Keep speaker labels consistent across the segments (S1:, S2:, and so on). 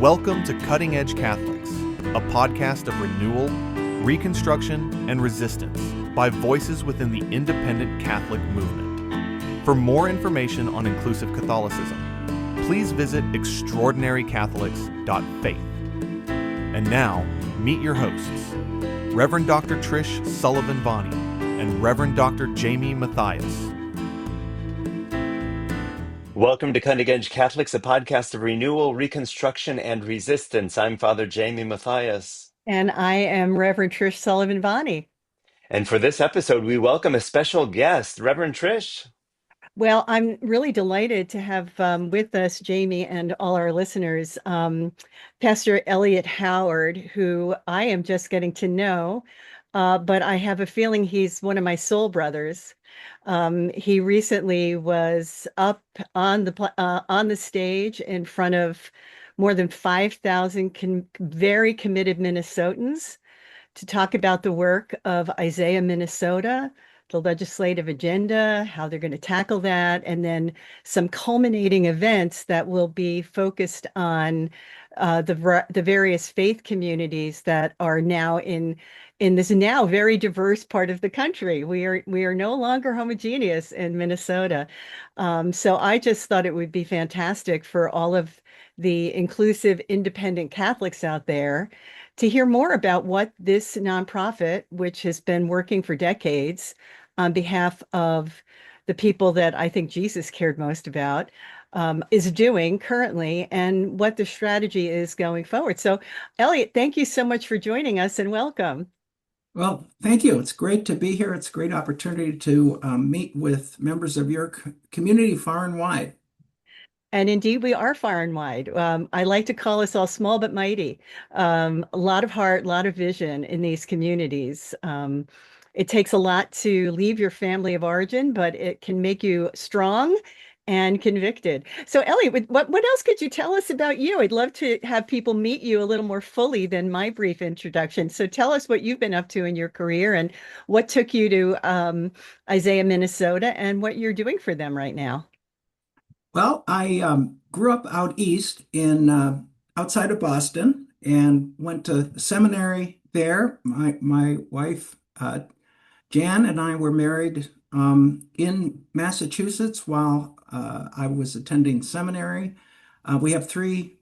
S1: Welcome to Cutting Edge Catholics, a podcast of renewal, reconstruction, and resistance by voices within the independent Catholic movement. For more information on inclusive Catholicism, please visit extraordinarycatholics.faith. And now, meet your hosts, Reverend Dr. Trish Sullivan Bonney and Reverend Dr. Jamie Mathias.
S2: Welcome to Cutting Edge Catholics, a podcast of renewal, reconstruction, and resistance. I'm Father Jamie Mathias.
S3: And I am Reverend Trish Sullivan Bonney.
S2: And for this episode, we welcome a special guest, Reverend Trish.
S3: Well, I'm really delighted to have with us, Jamie, and all our listeners, Pastor Elliot Howard, who I am just getting to know, but I have a feeling he's one of my soul brothers. He recently was up on the stage in front of more than 5,000 very committed Minnesotans to talk about the work of Isaiah Minnesota, the legislative agenda, how they're going to tackle that, and then some culminating events that will be focused on the various faith communities that are now in this now very diverse part of the country. We are no longer homogeneous in Minnesota. So I just thought it would be fantastic for all of the inclusive independent Catholics out there to hear more about what this nonprofit, which has been working for decades on behalf of the people that I think Jesus cared most about, is doing currently and what the strategy is going forward. So, Elliot, thank you so much for joining us and welcome.
S4: Well, thank you. It's great to be here. It's a great opportunity to meet with members of your community far and wide.
S3: And indeed, we are far and wide. I like to call us all small but mighty. A lot of heart, a lot of vision in these communities. It takes a lot to leave your family of origin, but it can make you strong and convicted. So, Elliot, what else could you tell us about you? I'd love to have people meet you a little more fully than my brief introduction. So tell us what you've been up to in your career and what took you to Isaiah, Minnesota, and what you're doing for them right now.
S4: Well, I grew up out east in outside of Boston and went to seminary there. My wife Jan and I were married in Massachusetts while I was attending seminary. We have three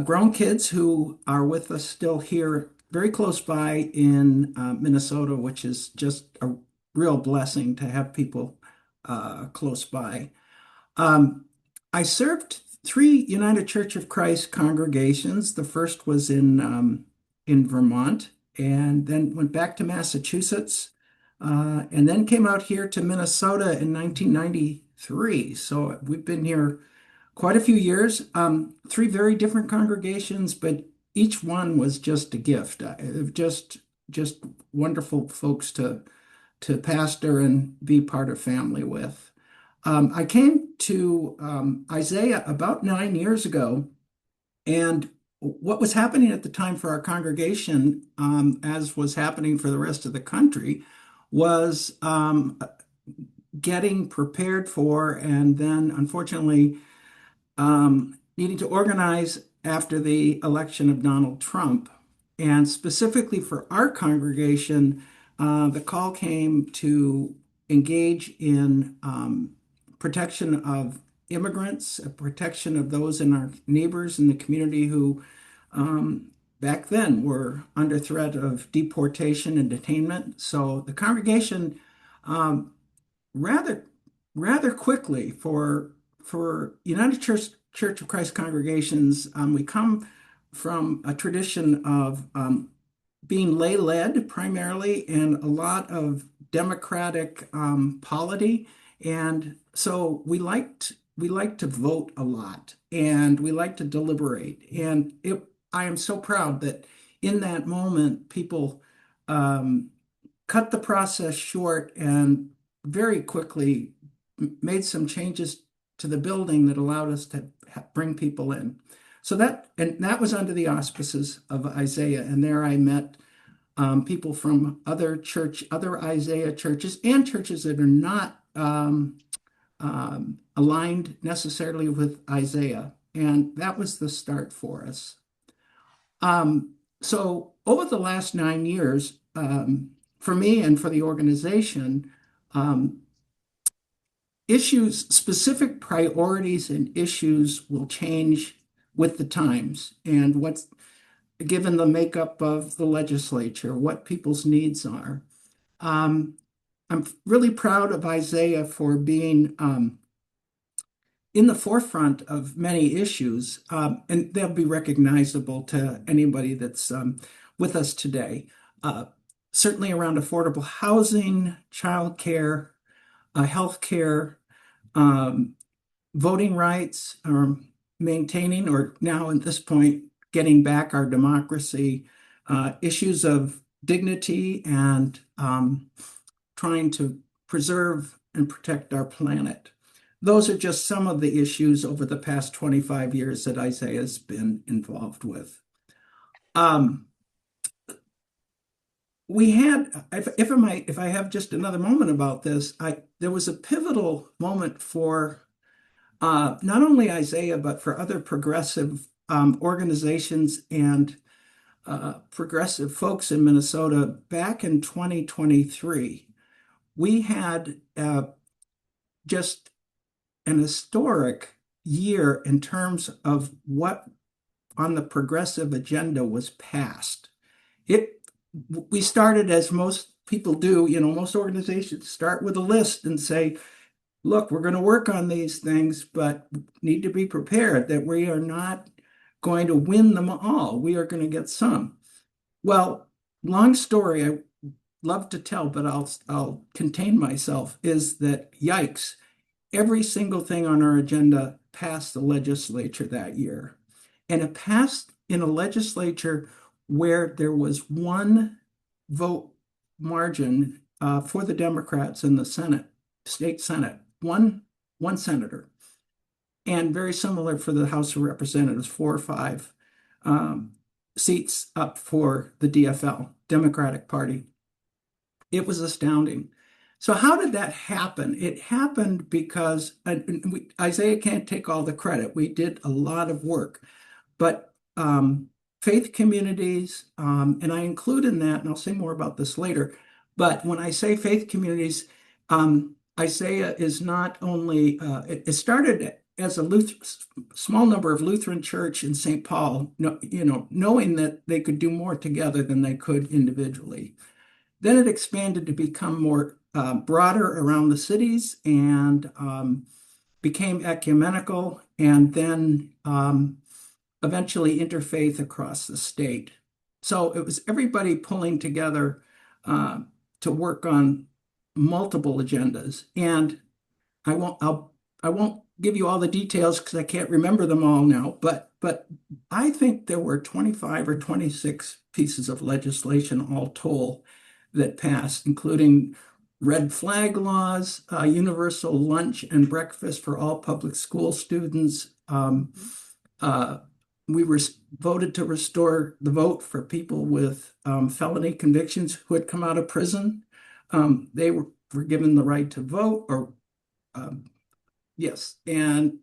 S4: grown kids who are with us still here, very close by in Minnesota, which is just a real blessing to have people close by. I served three United Church of Christ congregations. The first was in Vermont, and then went back to Massachusetts, and then came out here to Minnesota in 1993. So we've been here quite a few years. Three very different congregations, but each one was just a gift. Just wonderful folks to pastor and be part of family with. I came to Isaiah about 9 years ago, and what was happening at the time for our congregation, as was happening for the rest of the country, was getting prepared for and then, unfortunately, needing to organize after the election of Donald Trump. And specifically for our congregation, the call came to engage in protection of immigrants, protection of those in our neighbors in the community who back then were under threat of deportation and detainment. So the congregation rather quickly for United Church of Christ congregations, we come from a tradition of being lay-led primarily and a lot of democratic polity. And so we like to vote a lot and we like to deliberate. And I am so proud that in that moment, people cut the process short and very quickly made some changes to the building that allowed us to bring people in. So that was under the auspices of Isaiah. And there I met people from other Isaiah churches and churches that are not aligned necessarily with Isaiah. And that was the start for us. So over the last 9 years, for me and for the organization, um, issues, specific priorities and issues will change with the times and what's given the makeup of the legislature, what people's needs are. Um, I'm really proud of Isaiah for being in the forefront of many issues, and they'll be recognizable to anybody that's with us today. Uh, Certainly around affordable housing, childcare, healthcare, um, voting rights, maintaining, or now at this point, getting back our democracy, issues of dignity, and trying to preserve and protect our planet. Those are just some of the issues over the past 25 years that Isaiah's been involved with. Um, we had, if I have just another moment about this, there was a pivotal moment for not only Isaiah, but for other progressive organizations and progressive folks in Minnesota back in 2023. We had just an historic year in terms of what on the progressive agenda was passed. We started, as most people do, most organizations start with a list and say, look, we're going to work on these things, but need to be prepared that we are not going to win them all. We are going to get some. Well, long story, I love to tell, but I'll contain myself, is that yikes, every single thing on our agenda passed the legislature that year. And it passed in a legislature where there was one vote margin for the Democrats in the Senate, state Senate, one senator. And very similar for the House of Representatives, 4 or 5 seats up for the DFL, Democratic Party. It was astounding. So how did that happen? It happened because Isaiah can't take all the credit. We did a lot of work, but faith communities, and I include in that, and I'll say more about this later, but when I say faith communities, Isaiah is not only, it started as a small number of Lutheran church in St. Paul, knowing that they could do more together than they could individually. Then it expanded to become more broader around the cities and became ecumenical, and then eventually interfaith across the state. So it was everybody pulling together to work on multiple agendas. And I won't give you all the details because I can't remember them all now, but I think there were 25 or 26 pieces of legislation all told that passed, including red flag laws, universal lunch and breakfast for all public school students. We were voted to restore the vote for people with felony convictions who had come out of prison. They were given the right to vote, or yes, and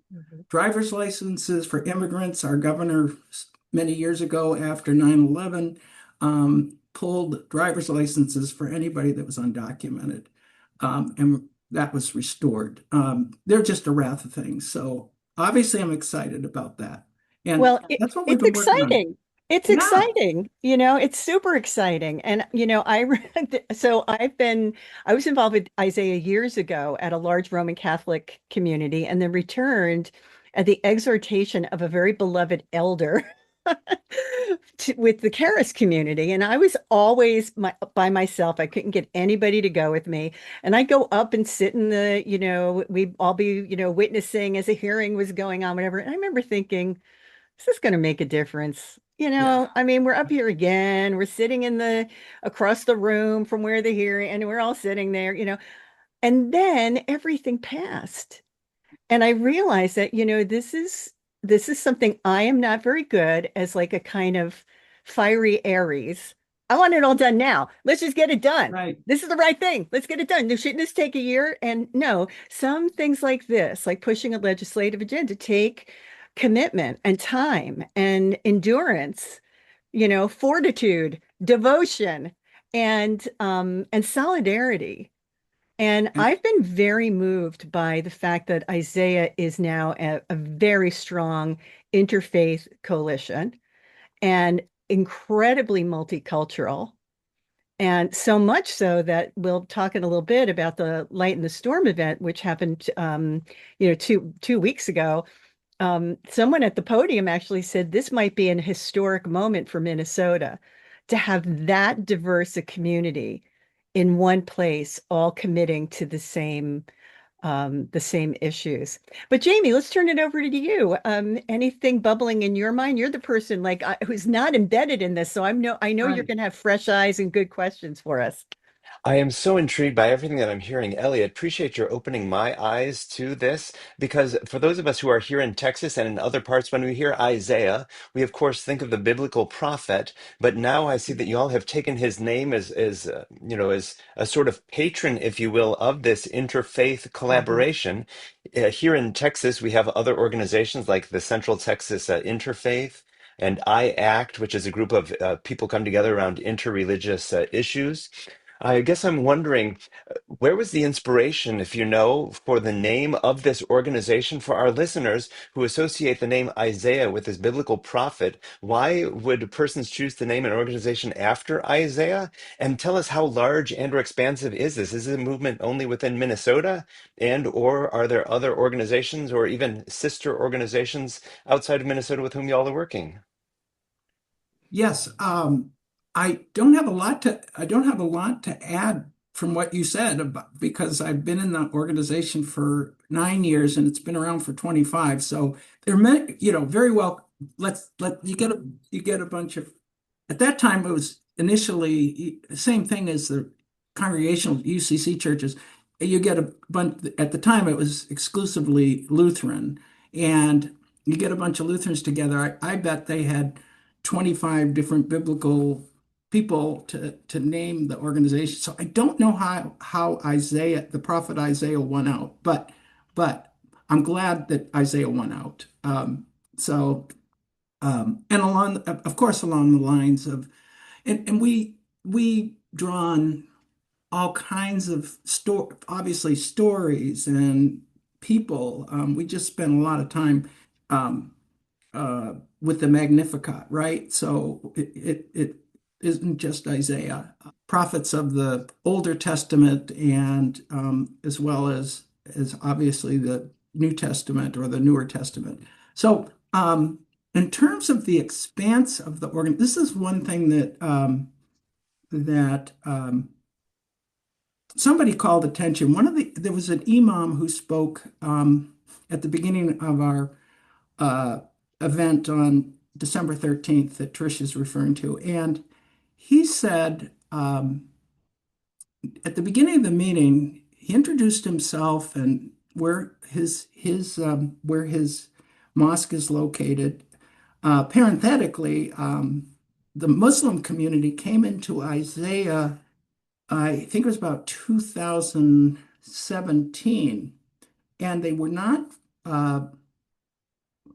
S4: driver's licenses for immigrants. Our governor, many years ago after 9/11, pulled driver's licenses for anybody that was undocumented, and that was restored. They're just a raft of things. So obviously I'm excited about that. And
S3: Well,
S4: that's what we've
S3: it's
S4: been working on.
S3: exciting. It's
S4: Yeah,
S3: exciting. It's super exciting. And, I read, so I was involved with Isaiah years ago at a large Roman Catholic community and then returned at the exhortation of a very beloved elder with the Charis community. And I was always by myself. I couldn't get anybody to go with me. And I'd go up and sit in we'd all be, witnessing as a hearing was going on, whatever. And I remember thinking, is this going to make a difference?
S4: yeah,
S3: I mean, we're up here again. We're sitting across the room from where the hearing, and we're all sitting there, and then everything passed. And I realized that, this is something I am not very good as, like a kind of fiery Aries. I want it all done now. Let's just get it done.
S4: right.
S3: This is the right thing. Let's get it done. Shouldn't this take a year? And no, some things like this, like pushing a legislative agenda, take commitment and time and endurance fortitude, devotion, and solidarity. And
S4: And
S3: I've been very moved by the fact that Isaiah is now a very strong interfaith coalition and incredibly multicultural. And so much so that we'll talk in a little bit about the Light in the Storm event, which happened, 2 weeks ago. Someone at the podium actually said this might be an historic moment for Minnesota to have that diverse a community in one place, all committing to the same issues. But Jamie, let's turn it over to you. Anything bubbling in your mind? You're the person who's not embedded in this, so I know you're
S4: right.
S3: going to have fresh eyes and good questions for us.
S2: I am so intrigued by everything that I'm hearing. Elliot, appreciate your opening my eyes to this because for those of us who are here in Texas and in other parts, when we hear Isaiah, we of course think of the biblical prophet. But now I see that you all have taken his name as a sort of patron, if you will, of this interfaith
S4: Mhm.
S2: collaboration. Here in Texas, we have other organizations like the Central Texas Interfaith. And IACT, which is a group of people come together around interreligious issues. I guess I'm wondering, where was the inspiration, if you know, for the name of this organization for our listeners who associate the name Isaiah with this biblical prophet? Why would persons choose to name an organization after Isaiah? And tell us how large and or expansive is this? Is it a movement only within Minnesota? And or are there other organizations or even sister organizations outside of Minnesota with whom y'all are working?
S4: Yes, I don't have a lot to add from what you said about, because I've been in the organization for 9 years and it's been around for 25. So they're meant, very well. Let you get a bunch of, at that time it was initially the same thing as the congregational UCC churches. You get a bunch, at the time it was exclusively Lutheran, and you get a bunch of Lutherans together. I bet they had 25 different biblical people to name the organization. So I don't know how Isaiah, the prophet Isaiah, won out, but I'm glad that Isaiah won out. And of course, along the lines of, and we draw on all kinds of obviously stories and people. We just spent a lot of time um, with the Magnificat, right? So it isn't just Isaiah. Prophets of the Older Testament and as well as obviously the New Testament or the Newer Testament. So in terms of the expanse of the organ, this is one thing that somebody called attention. There was an imam who spoke at the beginning of our uh, event on December 13th that Trish is referring to. And he said at the beginning of the meeting, he introduced himself and where his mosque is located. Parenthetically, the Muslim community came into Isaiah, I think it was about 2017, and they were not uh,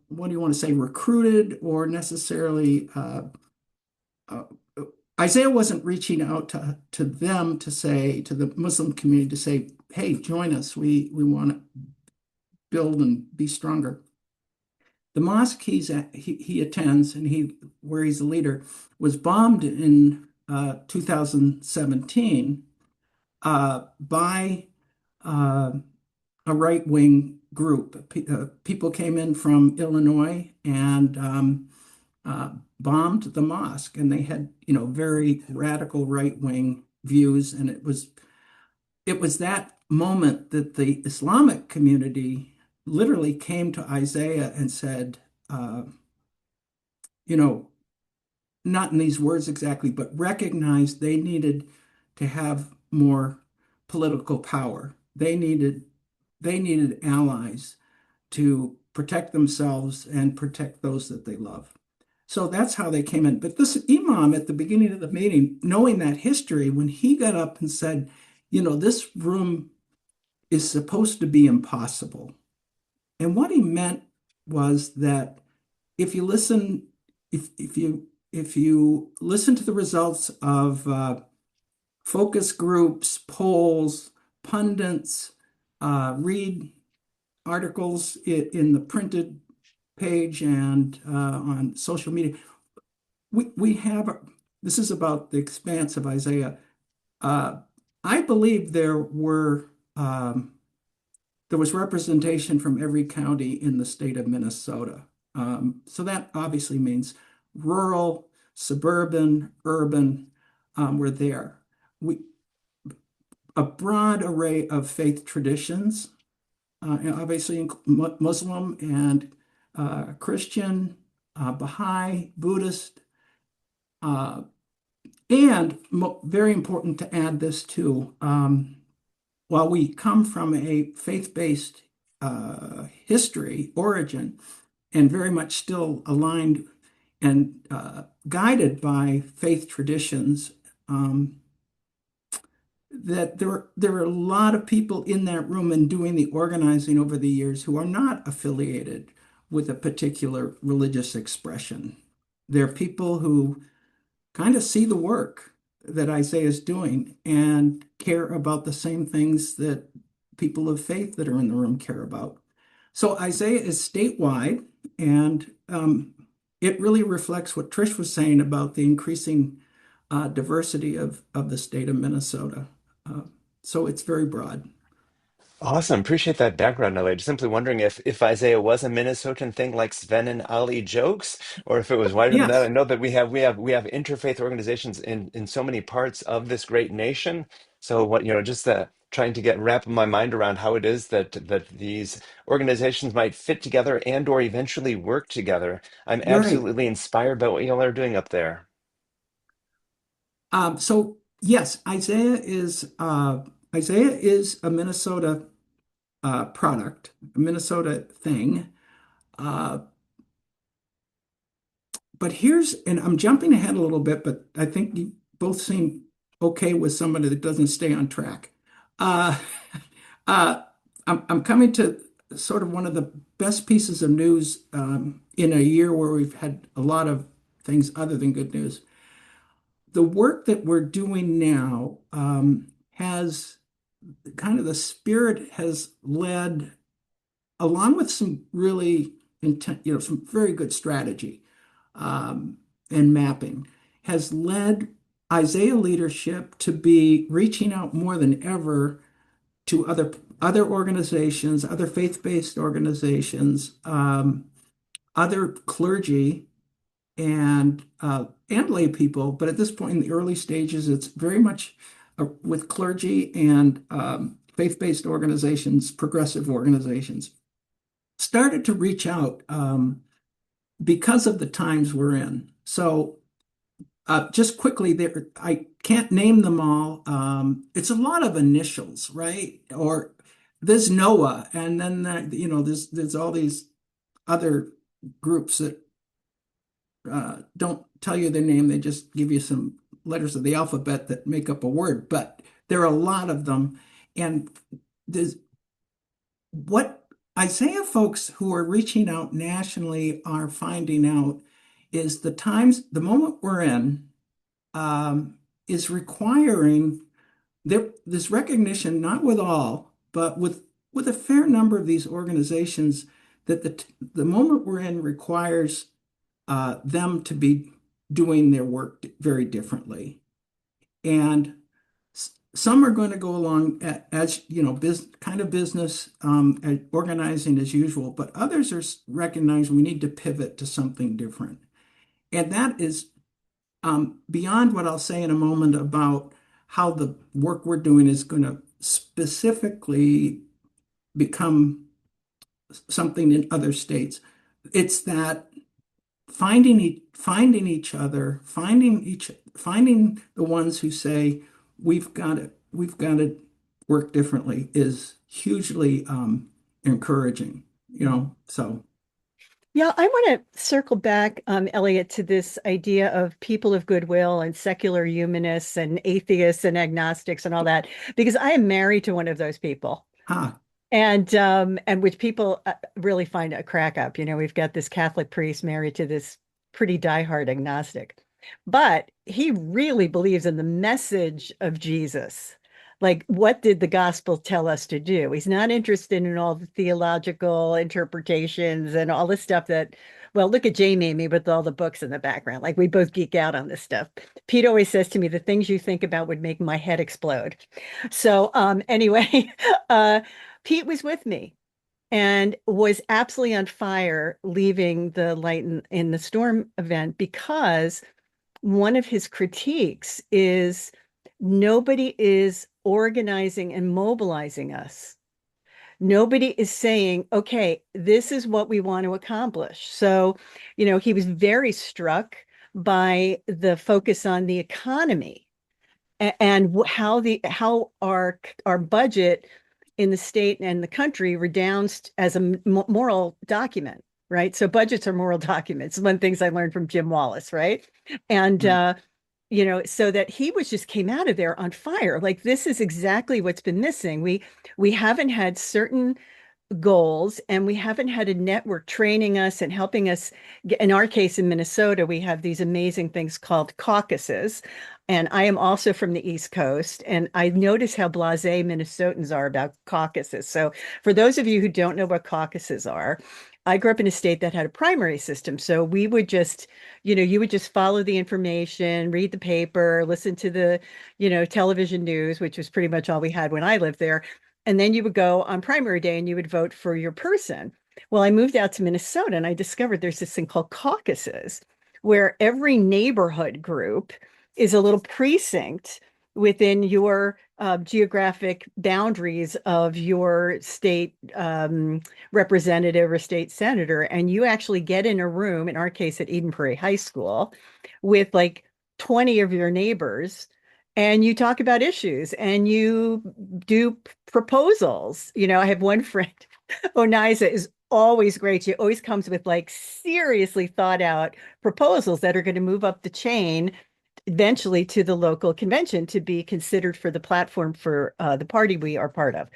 S4: what do you want to say, recruited or necessarily uh, Isaiah wasn't reaching out to them to say, to the Muslim community to say, hey, join us. We want to build and be stronger. The mosque he attends and where he's the leader was bombed in 2017 by uh, a right-wing group. People came in from Illinois and uh, bombed the mosque, and they had, very radical right-wing views. And it was that moment that the Islamic community literally came to Isaiah and said, you know, not in these words exactly, but recognized they needed to have more political power. They needed allies to protect themselves and protect those that they love. So that's how they came in. But this imam at the beginning of the meeting, knowing that history, when he got up and said, this room is supposed to be impossible. And what he meant was that if you listen, if you if you listen to the results of focus groups, polls, pundits, read articles in the printed page and on social media, we have this is about the expanse of Isaiah. Uh, I believe there was representation from every county in the state of Minnesota. So that obviously means rural, suburban, urban, were there. We a broad array of faith traditions, and obviously Muslim and Christian, Baha'i, Buddhist, uh, and very important to add this too. While we come from a faith-based history, origin, and very much still aligned and guided by faith traditions, that there are a lot of people in that room and doing the organizing over the years who are not affiliated with a particular religious expression. They're people who kind of see the work that Isaiah is doing and care about the same things that people of faith that are in the room care about. So Isaiah is statewide, and it really reflects what Trish was saying about the increasing diversity of the state of Minnesota. Uh, so it's very broad.
S2: Awesome. Appreciate that background knowledge. Simply wondering if Isaiah was a Minnesotan thing like Sven and Ali jokes, or if it was wider than that. I
S4: Yes,
S2: know that we have interfaith organizations in so many parts of this great nation. So what, just trying to wrap my mind around how it is that these organizations might fit together and or eventually work together. I'm
S4: right.
S2: absolutely inspired by what y'all are doing up there.
S4: So yes, Isaiah is a Minnesota product, a Minnesota thing. Uh, and I'm jumping ahead a little bit, but I think you both seem okay with somebody that doesn't stay on track. Uh, uh, I'm coming to sort of one of the best pieces of news in a year where we've had a lot of things other than good news. The work that we're doing now has kind of the spirit has led, along with some really some very good strategy um, and mapping, has led Isaiah leadership to be reaching out more than ever to other organizations, other faith-based organizations, other clergy, and lay people. But at this point in the early stages, it's very much with clergy and faith-based organizations, progressive organizations, started to reach out because of the times we're in. So just quickly, there I can't name them all. It's a lot of initials, right? Or there's Noah, and then there's all these other groups that don't tell you their name. They just give you some letters of the alphabet that make up a word. But there are a lot of them, and there's what Isaiah folks who are reaching out nationally are finding out is the moment we're in is requiring this recognition, not with all, but with a fair number of these organizations, that the moment we're in requires them to be doing their work very differently. And some are going to go along as kind of business organizing as usual, but others are recognizing we need to pivot to something different. And that is beyond what I'll say in a moment about how the work we're doing is going to specifically become something in other states. It's that finding each other, finding the ones who say we've got to work differently is hugely encouraging, so
S3: Yeah, I want to circle back, Elliot, to this idea of people of goodwill and secular humanists and atheists and agnostics and all that, because I am married to one of those people.
S4: ah,
S3: And which people really find a crack up. We've got this Catholic priest married to this pretty diehard agnostic. But he really believes in the message of Jesus. Like, what did the gospel tell us to do? He's not interested in all the theological interpretations and all the stuff that, well, look at Jamie and me with all the books in the background. Like, we both geek out on this stuff. Pete always says to me, the things you think about would make my head explode. So, anyway, Pete was with me and was absolutely on fire leaving the Light in the Storm event because one of his critiques is nobody is organizing and mobilizing us. Nobody is saying, okay, this is what we want to accomplish. So, he was very struck by the focus on the economy and how our budget in the state and the country redounds as a moral document, right? So budgets are moral documents. One of the things I learned from Jim Wallace, right? And
S4: Right.
S3: so that he was just came out of there on fire. Like, this is exactly what's been missing. We haven't had certain goals, and we haven't had a network training us and helping us in our case in Minnesota, we have these amazing things called caucuses. And I am also from the East Coast, and I notice how blasé Minnesotans are about caucuses. So for those of you who don't know what caucuses are, I grew up in a state that had a primary system. So we would just, you would just follow the information, read the paper, listen to the, television news, which was pretty much all we had when I lived there. And then you would go on primary day and you would vote for your person. Well, I moved out to Minnesota and I discovered there's this thing called caucuses, where every neighborhood group is a little precinct within your geographic boundaries of your state representative or state senator. And you actually get in a room, in our case at Eden Prairie High School, with like 20 of your neighbors, and you talk about issues and you do proposals. I have one friend, Oniza is always great. She always comes with like seriously thought out proposals that are going to move up the chain eventually to the local convention to be considered for the platform for the party we are part of.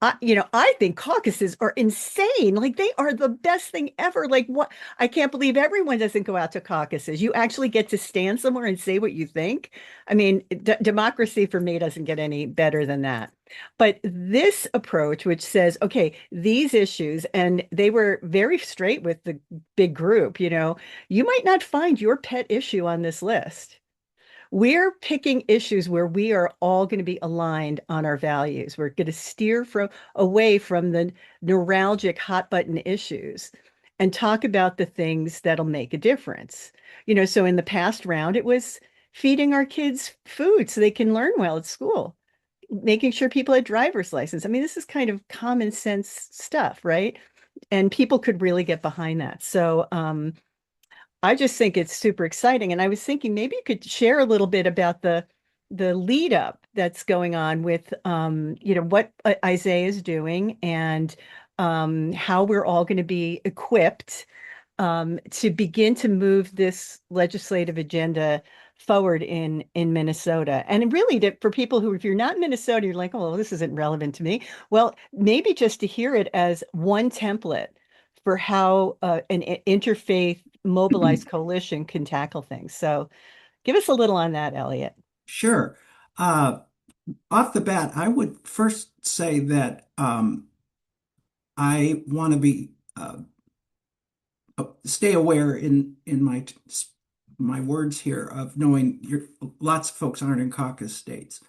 S3: I think caucuses are insane. Like, they are the best thing ever. Like, what? I can't believe everyone doesn't go out to caucuses. You actually get to stand somewhere and say what you think. I mean, democracy for me doesn't get any better than that. But this approach, which says, okay, these issues, and they were very straight with the big group, you might not find your pet issue on this list. We're picking issues where we are all going to be aligned on our values. We're going to steer away from the neuralgic hot button issues and talk about the things that'll make a difference. So in the past round, it was feeding our kids food so they can learn well at school, making sure people had driver's license. I mean, this is kind of common sense stuff, right? And people could really get behind that. So, I just think it's super exciting. And I was thinking maybe you could share a little bit about the lead up that's going on with what Isaiah is doing and how we're all going to be equipped to begin to move this legislative agenda forward in Minnesota. And really for people who, if you're not in Minnesota, you're like, oh, well, this isn't relevant to me. Well, maybe just to hear it as one template for how an interfaith mobilized coalition can tackle things. So give us a little on that, Elliot.
S4: Sure. Off the bat, I would first say that I want to be stay aware in my words here of knowing lots of folks aren't in caucus states.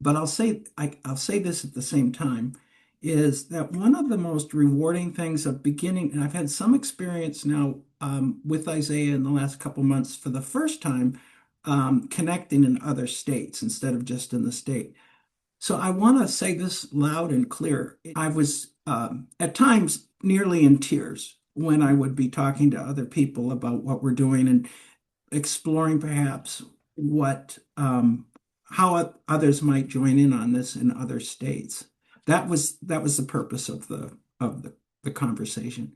S4: But I'll say this at the same time, is that one of the most rewarding things of beginning, and I've had some experience now with Isaiah in the last couple months for the first time, connecting in other states instead of just in the state. So I want to say this loud and clear. I was at times nearly in tears when I would be talking to other people about what we're doing and exploring perhaps how others might join in on this in other states. That was the purpose of the conversation.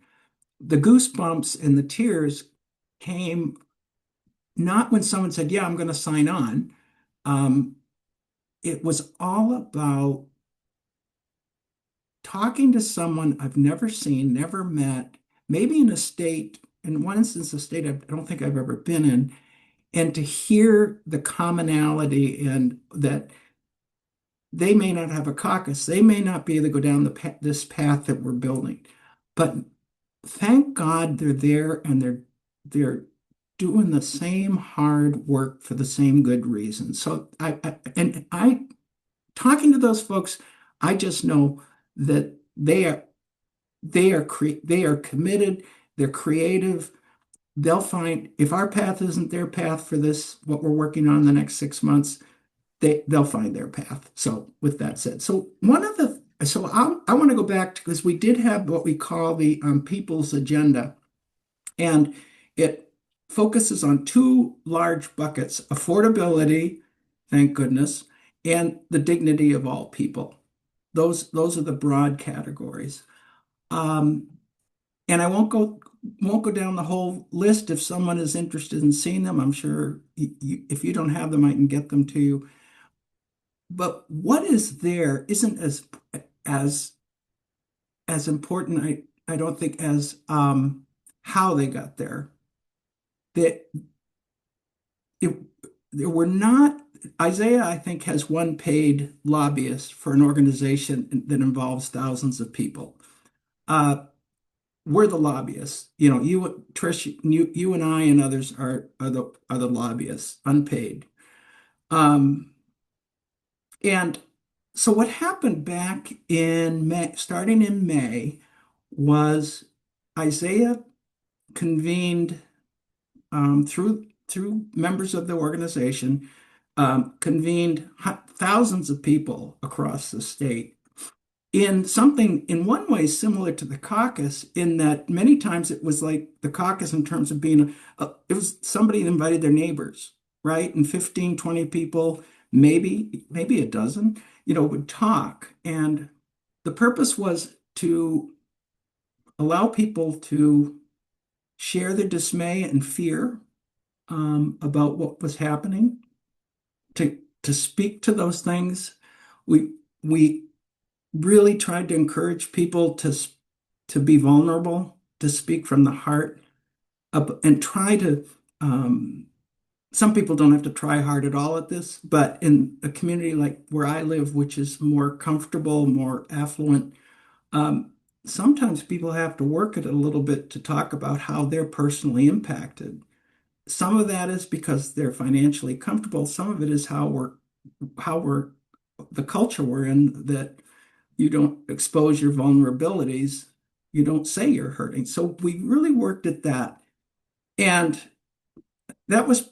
S4: The goosebumps and the tears came not when someone said, "Yeah, I'm going to sign on." It was all about talking to someone I've never seen, never met, maybe in a state in one instance, a state I don't think I've ever been in, and to hear the commonality and that they may not have a caucus, they may not be able to go down this path that we're building, but thank God they're there and they're doing the same hard work for the same good reason. So I talking to those folks, I just know that they are committed, they're creative. They'll find if our path isn't their path for this, what we're working on the next 6 months, they'll find their path. So with that said, I want to go back to because we did have what we call the people's agenda, and it focuses on two large buckets: affordability, thank goodness, and the dignity of all people. Those are the broad categories. Um, and I won't go down the whole list. If someone is interested in seeing them, I'm sure if you don't have them, I can get them to you. But what is there isn't as as important, I don't think, as how they got there. That it, there were not Isaiah, I think, has one paid lobbyist for an organization that involves thousands of people. Uh, we're the lobbyists. You know, you, Trish, you and I and others are the lobbyists, unpaid. Um, and so what happened back in May, starting in May, was Isaiah convened through members of the organization, convened thousands of people across the state in something in one way similar to the caucus, in that many times it was like the caucus in terms of being it was somebody invited their neighbors, right? And 15, 20 people, maybe a dozen, would talk. And the purpose was to allow people to share their dismay and fear about what was happening, to speak to those things. We really tried to encourage people to be vulnerable, to speak from the heart, and try to. Some people don't have to try hard at all at this, but in a community like where I live, which is more comfortable, more affluent, um, sometimes people have to work at it a little bit to talk about how they're personally impacted. Some of that is because they're financially comfortable. Some of it is how we're the culture we're in, that you don't expose your vulnerabilities. You don't say you're hurting. So we really worked at that. And that was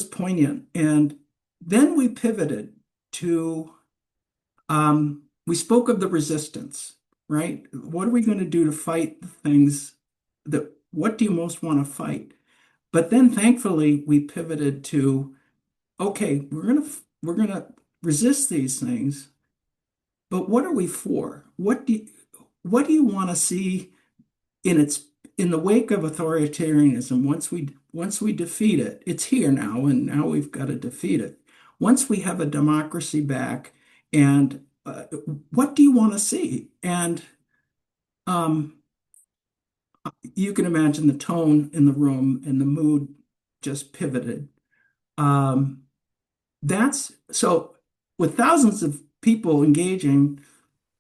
S4: poignant. And then we pivoted to we spoke of the resistance, right? What are we going to do to fight the things what do you most want to fight? But then thankfully we pivoted to, okay, we're gonna resist these things, but what are we for? What do you want to see in the wake of authoritarianism? Once we defeat it, it's here now, and now we've got to defeat it. Once we have a democracy back, and what do you want to see? And um, you can imagine the tone in the room and the mood just pivoted. Um, that's so with thousands of people engaging,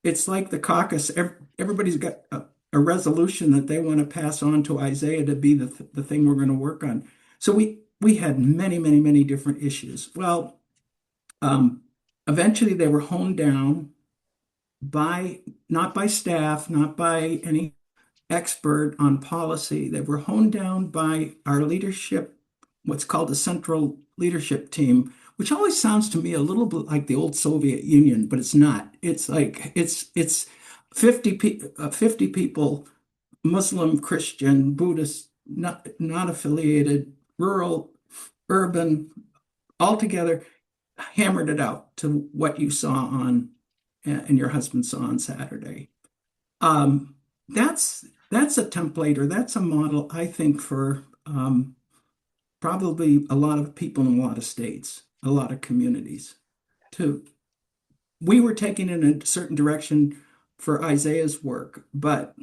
S4: it's like the caucus. Everybody's got a resolution that they want to pass on to Isaiah to be the thing we're going to work on. So we had many, many, many different issues. Well, um, eventually they were honed down by not by staff, not by any expert on policy. They were honed down by our leadership, what's called a central leadership team, which always sounds to me a little bit like the old Soviet Union, but it's not. It's like it's 50 people, Muslim, Christian, Buddhist, not affiliated, rural, urban, all together, hammered it out to what you saw on and your husband saw on Saturday. Um, that's a template, or that's a model, I think, for probably a lot of people in a lot of states, a lot of communities. To We were taking in a certain direction for Isaiah's work, but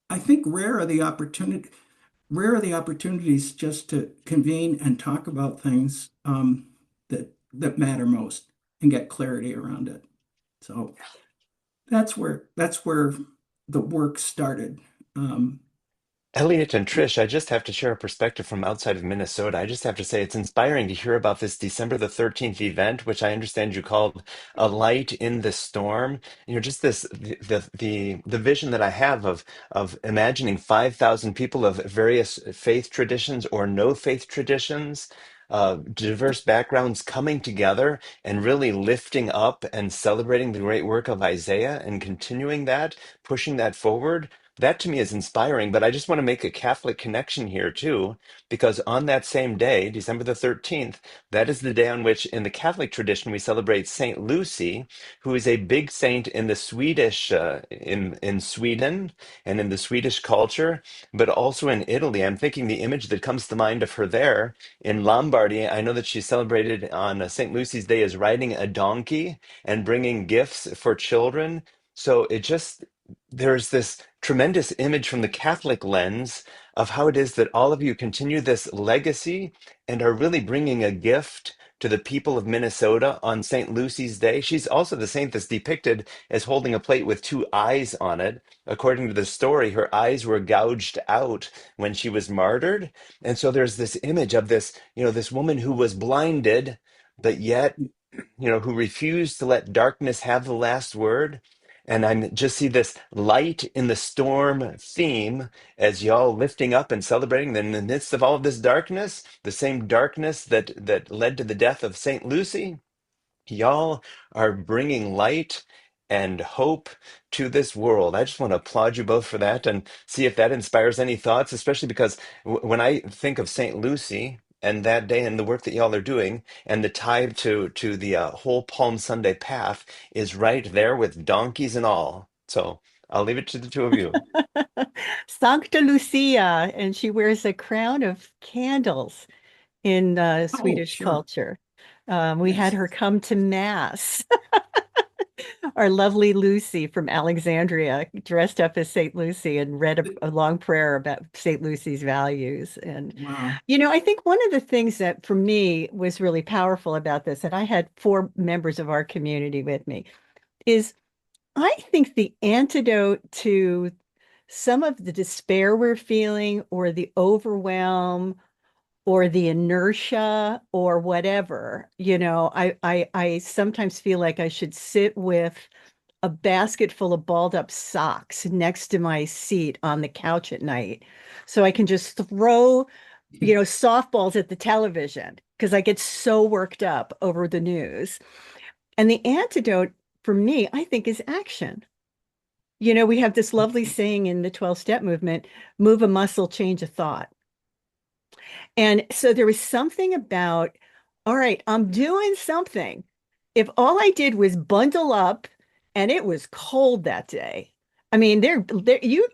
S4: I I think rare are the opportunities just to convene and talk about things that matter most and get clarity around it. So that's where the work started. Um,
S2: Elliot and Trish, I just have to share a perspective from outside of Minnesota. I just have to say it's inspiring to hear about this December the 13th event, which I understand you called a light in the storm. You know, just this the vision that I have of imagining 5,000 people of various faith traditions or no faith traditions, diverse backgrounds coming together and really lifting up and celebrating the great work of Isaiah and continuing that, pushing that forward. That to me is inspiring, but I just want to make a Catholic connection here too, because on that same day, December the 13th, that is the day on which, in the Catholic tradition, we celebrate Saint Lucy, who is a big saint in the Swedish, in Sweden and in the Swedish culture, but also in Italy. I'm thinking the image that comes to mind of her there in Lombardy. I know that she's celebrated on Saint Lucy's Day as riding a donkey and bringing gifts for children. So it just there's this tremendous image from the Catholic lens of how it is that all of you continue this legacy and are really bringing a gift to the people of Minnesota on St. Lucy's Day. She's also the saint that's depicted as holding a plate with two eyes on it. According to the story, her eyes were gouged out when she was martyred. And so there's this image of this, this woman who was blinded, but yet who refused to let darkness have the last word. And I just see this light in the storm theme as y'all lifting up and celebrating that in the midst of all of this darkness, the same darkness that led to the death of Saint Lucy. Y'all are bringing light and hope to this world. I just want to applaud you both for that and see if that inspires any thoughts, especially because when I think of St. Lucy and that day and the work that y'all are doing and the tie to the whole Palm Sunday path is right there with donkeys and all. So I'll leave it to the two of you.
S3: Sancta Lucia, and she wears a crown of candles in
S4: oh,
S3: Swedish
S4: sure.
S3: culture. We had
S4: Yes.
S3: her come to Mass. Our lovely Lucy from Alexandria dressed up as St. Lucy and read a long prayer about St. Lucy's values. And,
S4: Wow.
S3: I think one of the things that for me was really powerful about this, and I had four members of our community with me, is I think the antidote to some of the despair we're feeling or the overwhelm or the inertia or whatever, I sometimes feel like I should sit with a basket full of balled up socks next to my seat on the couch at night so I can just throw, softballs at the television because I get so worked up over the news. And the antidote for me, I think, is action. We have this lovely saying in the 12-step movement, move a muscle, change a thought. And so there was something about, all right, I'm doing something. If all I did was bundle up and it was cold that day, I mean,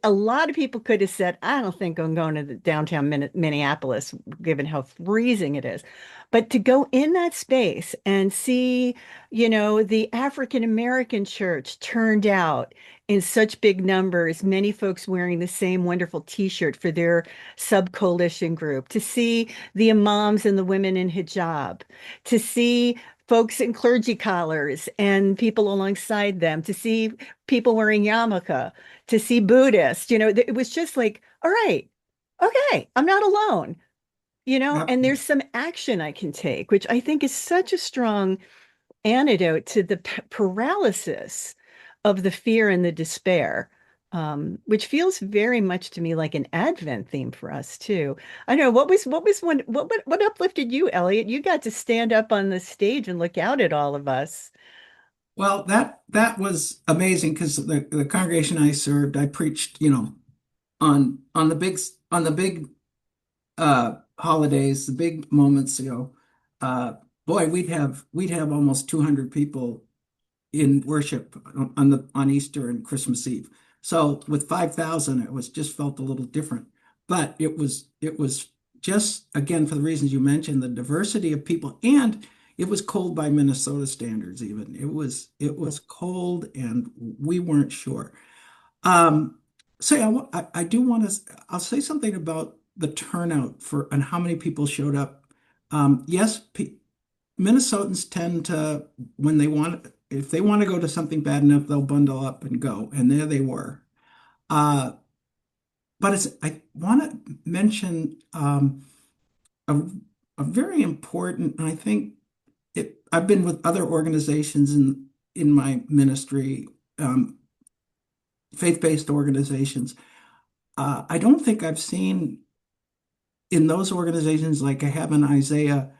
S3: a lot of people could have said, I don't think I'm going to the downtown Minneapolis, given how freezing it is. But to go in that space and see, the African American church turned out in such big numbers, many folks wearing the same wonderful T-shirt for their sub-coalition group, to see the imams and the women in hijab, to see folks in clergy collars and people alongside them, to see people wearing yarmulke, to see Buddhists. It was just like, all right, okay, I'm not alone,
S4: Yep.
S3: and there's some action I can take, which I think is such a strong antidote to the paralysis of the fear and the despair, which feels very much to me like an Advent theme for us too. I know what uplifted you, Elliot? You got to stand up on the stage and look out at all of us.
S4: Well, that was amazing because the congregation I served, I preached, on the big holidays, the big moments, uh, boy, we'd have almost 200 people in worship on Easter and Christmas Eve. So with 5,000, it was just felt a little different. But it was just again for the reasons you mentioned, the diversity of people, and it was cold by Minnesota standards even. It was cold and we weren't sure. Um, say I do want to. I'll say something about the turnout for and how many people showed up. Yes, Minnesotans tend to when they want if they want to go to something bad enough, they'll bundle up and go, and there they were. Uh, but I want to mention a, a very important, and I think I've been with other organizations in my ministry, um, faith-based organizations. I don't think I've seen in those organizations like I have in Isaiah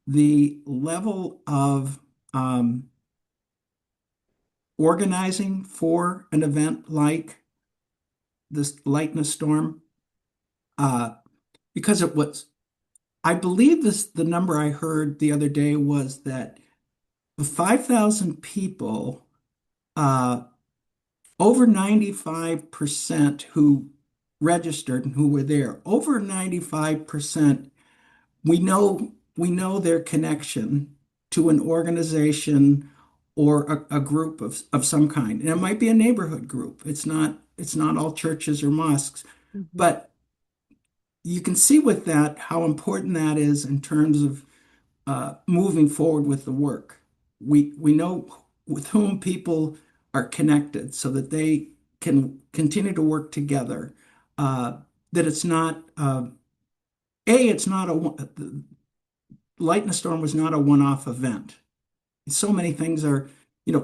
S4: the level of organizing for an event like this lightning storm, uh, because it was. I believe the number I heard the other day was that the 5,000 people, uh, over 95% who registered and who were there, over 95%, we know their connection to an organization or a group of some kind. And it might be a neighborhood group. It's not all churches or mosques,
S3: Mhm.
S4: but you can see with that how important that is in terms of moving forward with the work. We know with whom people are connected so that they can continue to work together. That it's not it's not the Lightning Storm was not a one-off event. So many things are,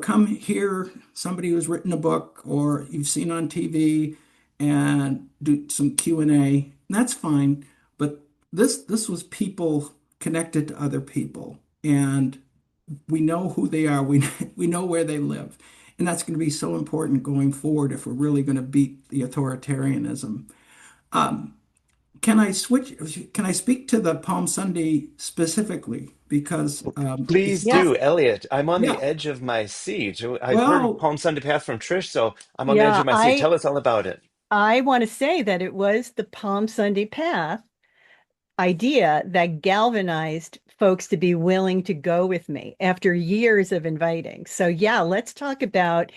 S4: come here, somebody who's written a book or you've seen on TV and do some Q&A. That's fine, but this was people connected to other people, and we know who they are. We know where they live, and that's going to be so important going forward if we're really going to beat the authoritarianism. Um, can I switch? Can I speak to the Palm Sunday specifically? Because it's
S2: Please
S3: Yes.
S2: do, Elliot. I'm on the
S4: yeah.
S2: edge of my seat. I've heard of
S4: Well,
S2: Palm Sunday Path from Trish, so I'm on the edge
S3: Yeah,
S2: of my seat.
S3: I
S2: Tell us all about it.
S3: I want to say that it was the Palm Sunday Path idea that galvanized folks to be willing to go with me after years of inviting. So yeah, let's talk about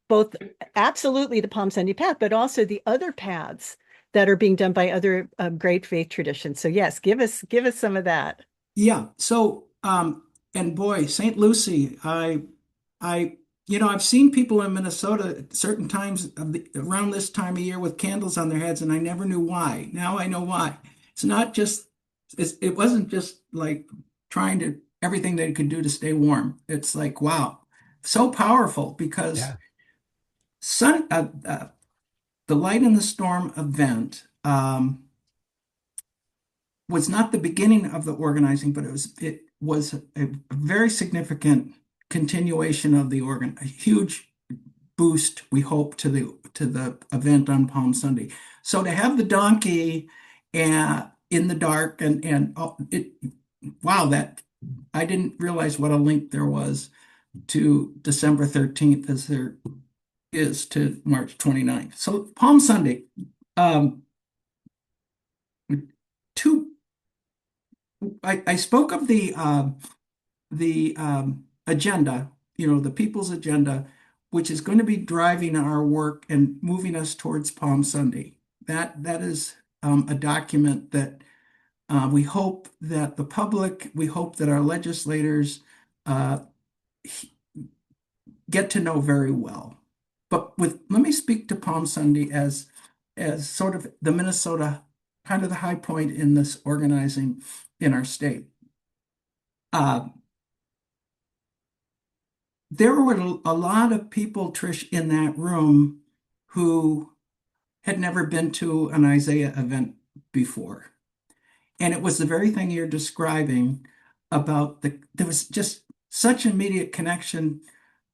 S3: both absolutely the Palm Sunday path, but also the other paths that are being done by other great faith traditions. So yes, give us some of that.
S4: yeah. So, and boy, St. Lucie, I, I've seen people in Minnesota at certain times around this time of year with candles on their heads, and I never knew why. Now I know why. It's not just, it wasn't just like trying to everything they could do to stay warm. It's like, wow, so powerful because
S2: Yeah.
S4: sun, the Light in the Storm event, was not the beginning of the organizing, but it was a very significant continuation of the a huge boost, we hope, to the event on Palm Sunday. So to have the donkey in the dark and it wow, that I didn't realize what a link there was to December 13th as there is to March 29th. So Palm Sunday, um, two I spoke of the agenda, the people's agenda, which is going to be driving our work and moving us towards Palm Sunday. That is a document that we hope that the public, we hope that our legislators uh, get to know very well. But let me speak to Palm Sunday as sort of the Minnesota, kind of the high point in this organizing in our state. Uh, there were a lot of people, Trish, in that room who had never been to an Isaiah event before. And it was the very thing you're describing about there was just such immediate connection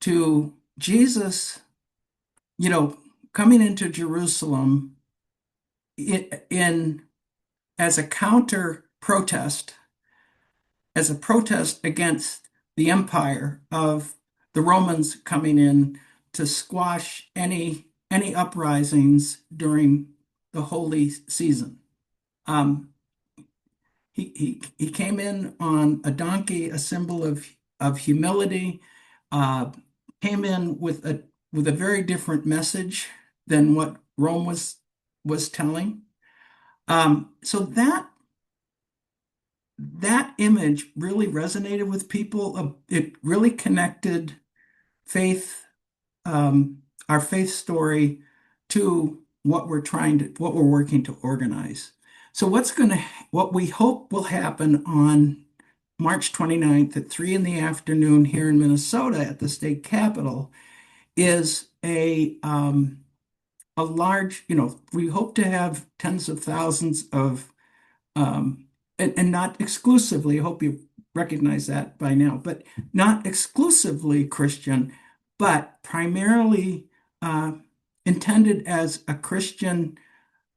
S4: to Jesus, you know, coming into Jerusalem in as a counter protest, as a protest against the empire of the Romans coming in to squash any uprisings during the holy season. Um, he came in on a donkey, a symbol of humility. Uh, Came in with a very different message than what Rome was telling. So that image really resonated with people. It really connected faith, our faith story, to what we're working to organize. So what we hope will happen on March 29th at 3 in the afternoon here in Minnesota at the state capitol is a large, we hope to have tens of thousands of, and not exclusively, I hope you recognize that by now, but not exclusively Christian, but primarily uh, intended as a Christian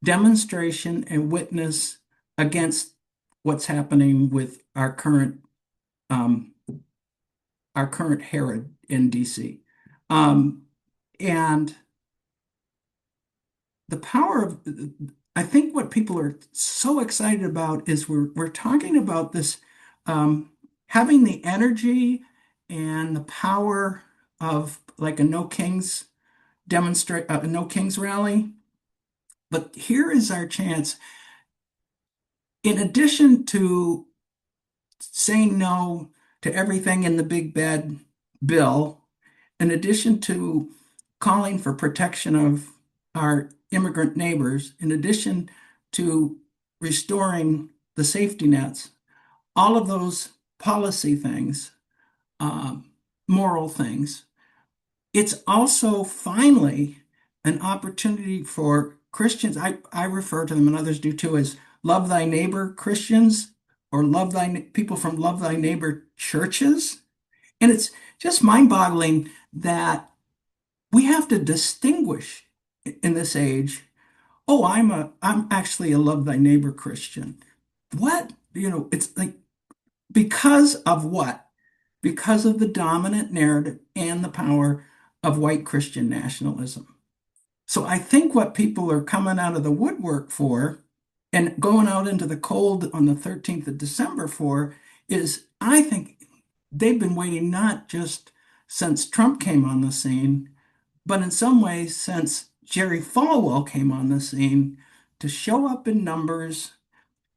S4: demonstration and witness against what's happening with um, our current Herod in DC. And the power of, I think what people are so excited about is we're talking about this, having the energy and the power of like a No Kings rally. But here is our chance. In addition to saying no to everything in the big bad bill, in addition to calling for protection of our immigrant neighbors, in addition to restoring the safety nets, all of those policy things, um, moral things, it's also finally an opportunity for Christians. I refer to them, and others do too, as love thy neighbor Christians, or people from love thy neighbor churches. And it's just mind-boggling that we have to distinguish in this age. Oh, I'm actually a love thy neighbor Christian. What? It's like, because of what? Because of the dominant narrative and the power of white Christian nationalism. So I think what people are coming out of the woodwork for and going out into the cold on the 13th of December for is, I think they've been waiting not just since Trump came on the scene, but in some ways since Jerry Falwell came on the scene, to show up in numbers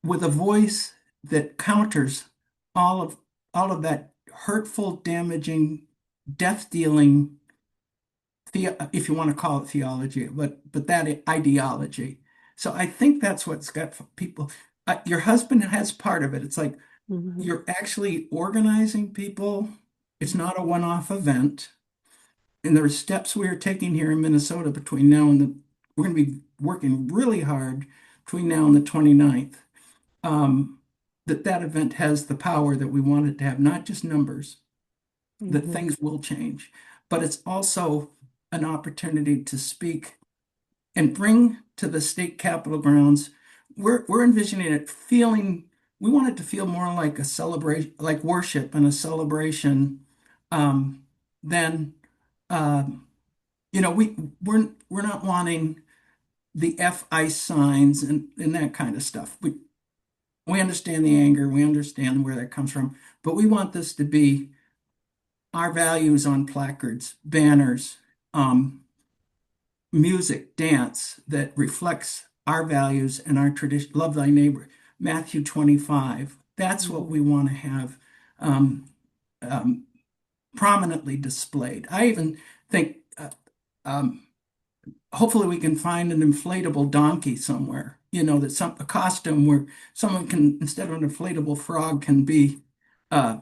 S4: with a voice that counters all of all of that hurtful, damaging, death-dealing, if you want to call it theology, but that ideology. So I think that's what's got people. Your husband has part of it. It's like
S3: Mhm.
S4: you're actually organizing people. It's not a one-off event. And there are steps we are taking here in Minnesota between now and we're going to be working really hard between now and the 29th. That event has the power that we want it to have, not just numbers, that
S3: Mhm.
S4: things will change, but it's also an opportunity to speak and bring to the state capitol grounds. We're envisioning it we want it to feel more like a celebration, like worship and a celebration, um, than, um, we're not wanting the F ice signs and that kind of stuff. We understand the anger, we understand where that comes from, but we want this to be our values on placards, banners, um, music, dance that reflects our values and our tradition. Love thy neighbor, Matthew 25. That's what
S3: Mhm.
S4: we want to have, um, um, prominently displayed. I even think, um, hopefully we can find an inflatable donkey somewhere. That a costume where someone can, instead of an inflatable frog, can be uh,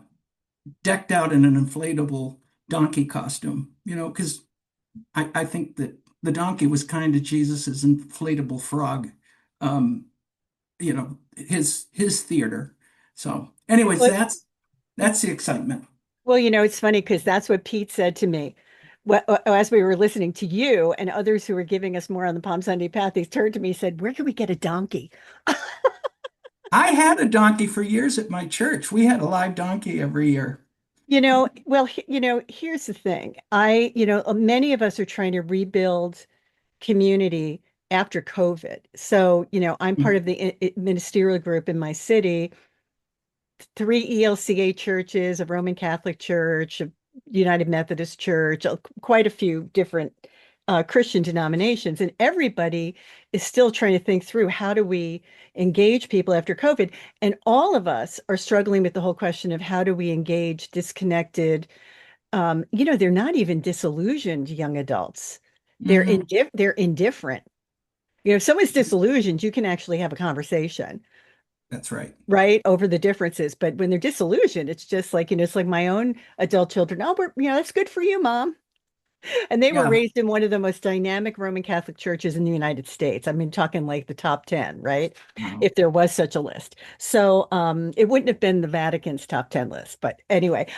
S4: decked out in an inflatable donkey costume. Because I think that the donkey was kind of Jesus's inflatable frog. Um, his theater. So, anyways,
S3: Well,
S4: that's the excitement.
S3: well, it's funny because that's what Pete said to me. As we were listening to you and others who were giving us more on the Palm Sunday path, he turned to me and said, "Where can we get a donkey?"
S4: I had a donkey for years at my church. We had a live donkey every year.
S3: Well, here's the thing. Many of us are trying to rebuild community after COVID. So, I'm part of the ministerial group in my city, three ELCA churches, a Roman Catholic church, a United Methodist Church, quite a few different Christian denominations, and everybody is still trying to think through how do we engage people after COVID. And all of us are struggling with the whole question of how do we engage disconnected. They're not even disillusioned young adults.
S4: Hmm.
S3: They're indifferent. If someone's disillusioned, you can actually have a conversation,
S4: That's right.
S3: right, over the differences. But when they're disillusioned, it's just like, it's like my own adult children. Oh, that's good for you, mom. And they were
S4: Yeah.
S3: raised in one of the most dynamic Roman Catholic churches in the United States. I mean, talking like the top 10, right?
S4: Wow.
S3: If there was such a list. So it wouldn't have been the Vatican's top 10 list. But anyway,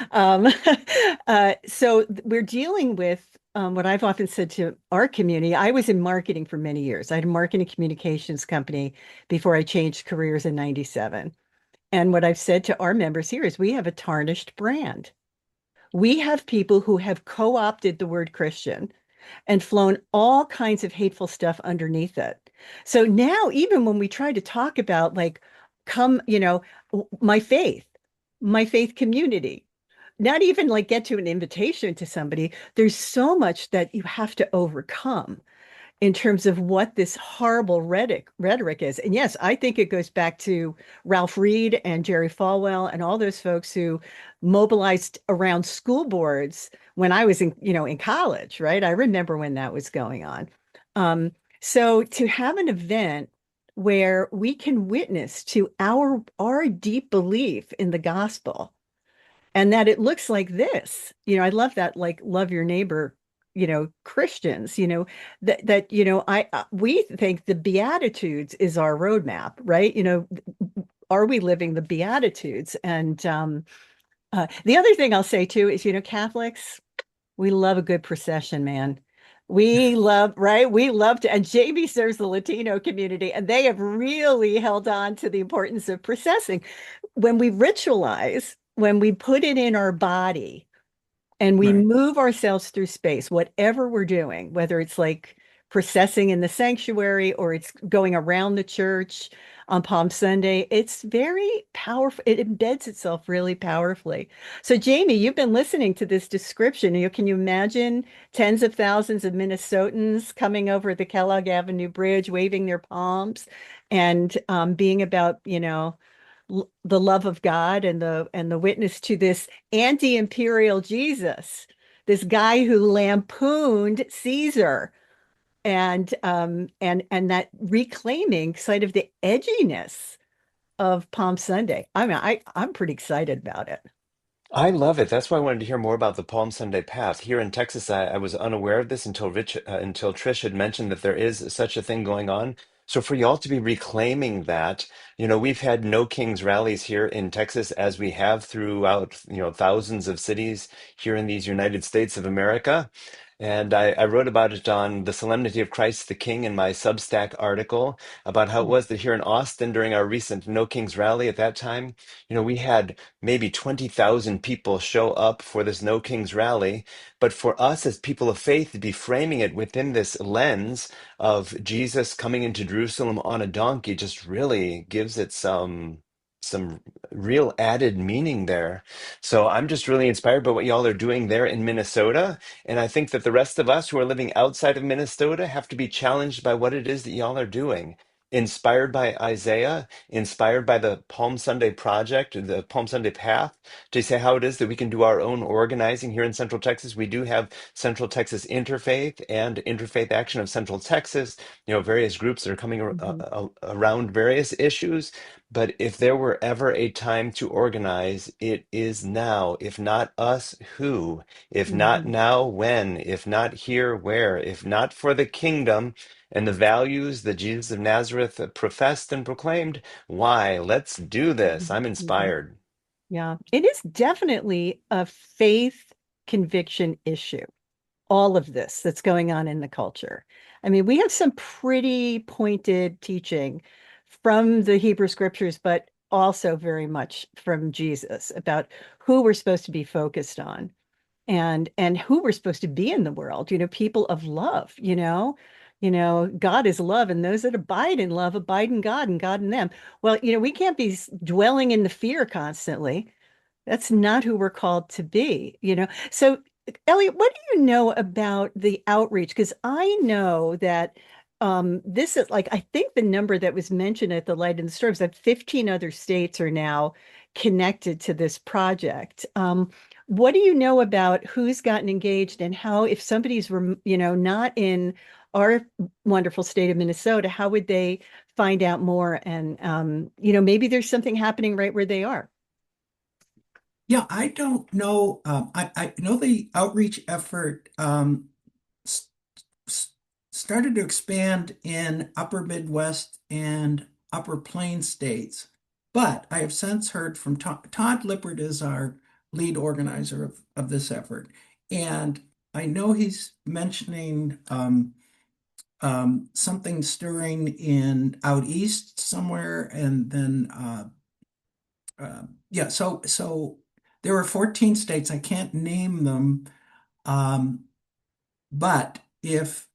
S3: we're dealing with what I've often said to our community. I was in marketing for many years. I had a marketing communications company before I changed careers in 97. And what I've said to our members here is we have a tarnished brand. We have people who have co-opted the word Christian and flown all kinds of hateful stuff underneath it. So now, even when we try to talk about like, come, my faith, my faith community, not even like get to an invitation to somebody, there's so much that you have to overcome in terms of what this horrible rhetoric is. And yes, I think it goes back to Ralph Reed and Jerry Falwell and all those folks who mobilized around school boards when I was in college, right? I remember when that was going on. So to have an event where we can witness to our deep belief in the gospel and that it looks like this. I love that, like, love your neighbor, Christians, we think the Beatitudes is our roadmap, right? Are we living the Beatitudes? And the other thing I'll say too is, Catholics, we love a good procession, man. We love, right? We love to, and JB serves the Latino community, and they have really held on to the importance of processing. When we ritualize, when we put it in our body, and we
S4: Right.
S3: move ourselves through space, whatever we're doing, whether it's like processing in the sanctuary or it's going around the church on Palm Sunday, it's very powerful. It embeds itself really powerfully. So, Jamie, you've been listening to this description. Can you imagine tens of thousands of Minnesotans coming over the Kellogg Avenue Bridge, waving their palms and being about, the love of God and the witness to this anti-imperial Jesus, this guy who lampooned Caesar, and that reclaiming side of the edginess of Palm Sunday. I mean, I'm pretty excited about it.
S2: I love it. That's why I wanted to hear more about the Palm Sunday Path. Here in Texas, I was unaware of this until Trish had mentioned that there is such a thing going on. So for y'all to be reclaiming that, we've had No Kings rallies here in Texas as we have throughout, thousands of cities here in these United States of America. And I wrote about it on the Solemnity of Christ the King in my Substack article about how it was that here in Austin during our recent No Kings rally at that time, we had maybe 20,000 people show up for this No Kings rally. But for us as people of faith to be framing it within this lens of Jesus coming into Jerusalem on a donkey just really gives it some real added meaning there. So I'm just really inspired by what y'all are doing there in Minnesota. And I think that the rest of us who are living outside of Minnesota have to be challenged by what it is that y'all are doing. Inspired by Isaiah, inspired by the Palm Sunday Project, the Palm Sunday Path, to say how it is that we can do our own organizing here in Central Texas. We do have Central Texas Interfaith and Interfaith Action of Central Texas, various groups that are coming
S3: Mhm.
S2: around various issues. But if there were ever a time to organize, it is now. If not us, who? If not
S3: Mhm.
S2: now, when? If not here, where? If not for the kingdom and the values that Jesus of Nazareth professed and proclaimed, why? Let's do this.
S3: Mhm.
S2: I'm
S3: Mhm.
S2: inspired.
S3: Yeah, it is definitely a faith conviction issue. All of this that's going on in the culture. I mean, we have some pretty pointed teaching from the Hebrew scriptures, but also very much from Jesus about who we're supposed to be focused on and who we're supposed to be in the world, people of love, God is love, and those that abide in love abide in God and God in them. Well, we can't be dwelling in the fear constantly. That's not who we're called to be. So Elliot, what do you know about the outreach? Because I know that this is like, I think the number that was mentioned at the Light in the Storm is that 15 other states are now connected to this project. What do you know about who's gotten engaged and how, if somebody's, not in our wonderful state of Minnesota, how would they find out more? And, maybe there's something happening right where they are.
S4: Yeah, I don't know. I know the outreach effort s s- started to expand in Upper Midwest and Upper Plain states, but I have since heard from Todd Lippert is our lead organizer of this effort, and I know he's mentioning something stirring in out east somewhere, and then yeah, so there are 14 states. I can't name them, um, but if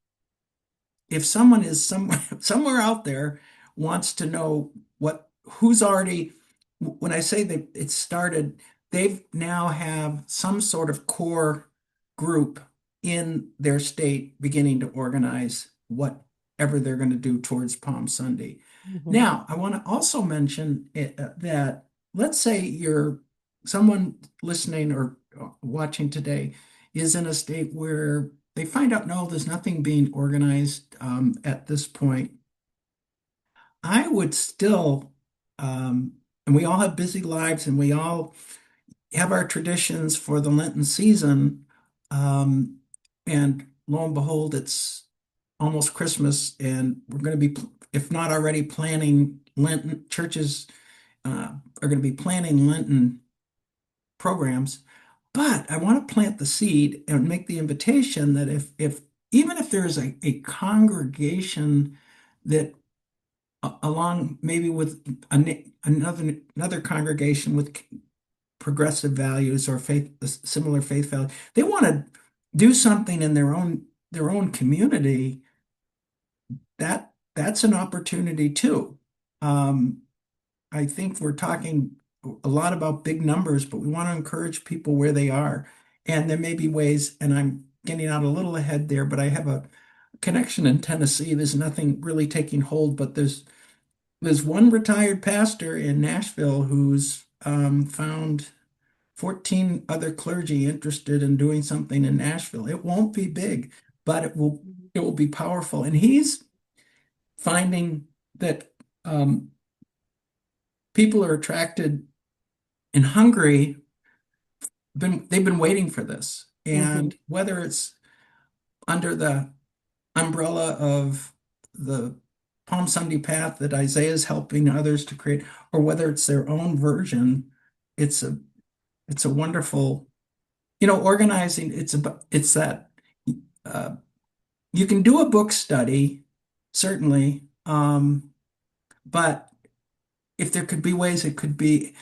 S4: someone is somewhere somewhere out there wants to know what who's already when I say that it started, they've now have some sort of core group in their state beginning to organize whatever they're going to do towards Palm Sunday.
S3: Mhm.
S4: Now, I want to also mention that let's say you're someone listening or watching today is in a state where they find out, no, there's nothing being organized at this point. I would still, and we all have busy lives and we all have our traditions for the Lenten season. Um, and lo and behold, it's almost Christmas, and we're going to be, if not already planning Lenten, churches are going to be planning Lenten programs. But I want to plant the seed and make the invitation that if even if there's a congregation that along maybe with another congregation with progressive values or faith similar faith values, they want to do something in their own community, that's an opportunity too. Um, I think we're talking a lot about big numbers, but we want to encourage people where they are. And there may be ways, and I'm getting out a little ahead there, but I have a connection in Tennessee. There's nothing really taking hold, but there's one retired pastor in Nashville who's found 14 other clergy interested in doing something in Nashville. It won't be big, but it will be powerful. And he's finding that people are attracted in Hungary they've been waiting for this.
S3: Mhm.
S4: And whether it's under the umbrella of the Palm Sunday path that Isaiah is helping others to create, or whether it's their own version, it's a wonderful, organizing. It's that uh, you can do a book study, certainly, but if there could be ways it could be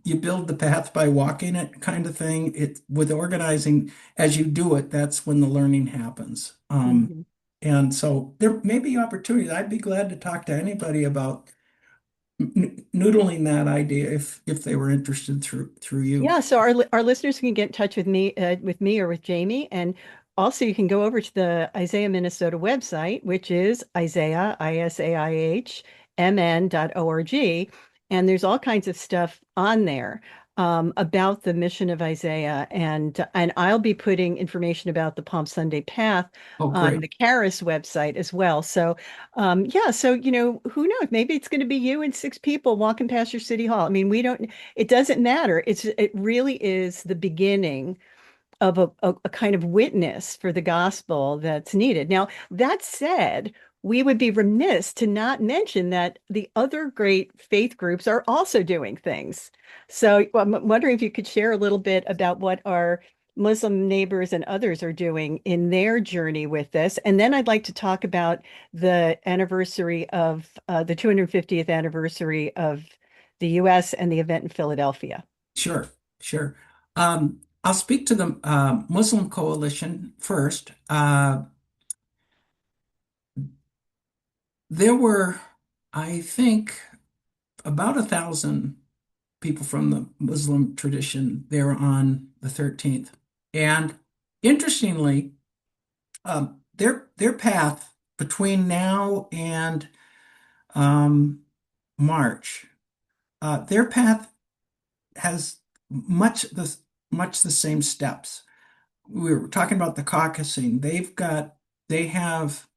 S4: you build the path by walking it kind of thing. It with organizing as you do it, that's when the learning happens.
S3: Mhm.
S4: And so there may be opportunities. I'd be glad to talk to anybody about noodling that idea if they were interested through you.
S3: Yeah, so our listeners can get in touch with me or with Jamie, and also you can go over to the Isaiah Minnesota website, which is Isaiah ISAIH and there's all kinds of stuff on there about the mission of Isaiah, and I'll be putting information about the Palm Sunday Path
S4: Oh,
S3: on
S4: great.
S3: the Caris website as well. So yeah, so who knows? Maybe it's going to be you and six people walking past your city hall. I mean, we don't. It doesn't matter. It really is the beginning of a kind of witness for the gospel that's needed. Now, that said, we would be remiss to not mention that the other great faith groups are also doing things. So I'm wondering if you could share a little bit about what our Muslim neighbors and others are doing in their journey with this. And then I'd like to talk about the anniversary of the 250th anniversary of the US and the event in Philadelphia.
S4: Sure, sure. I'll speak to the Muslim Coalition first. There were, I think, about 1,000 people from the Muslim tradition there on the 13th. And interestingly, their path between now and March, their path has much the same steps. We were talking about the caucusing. They have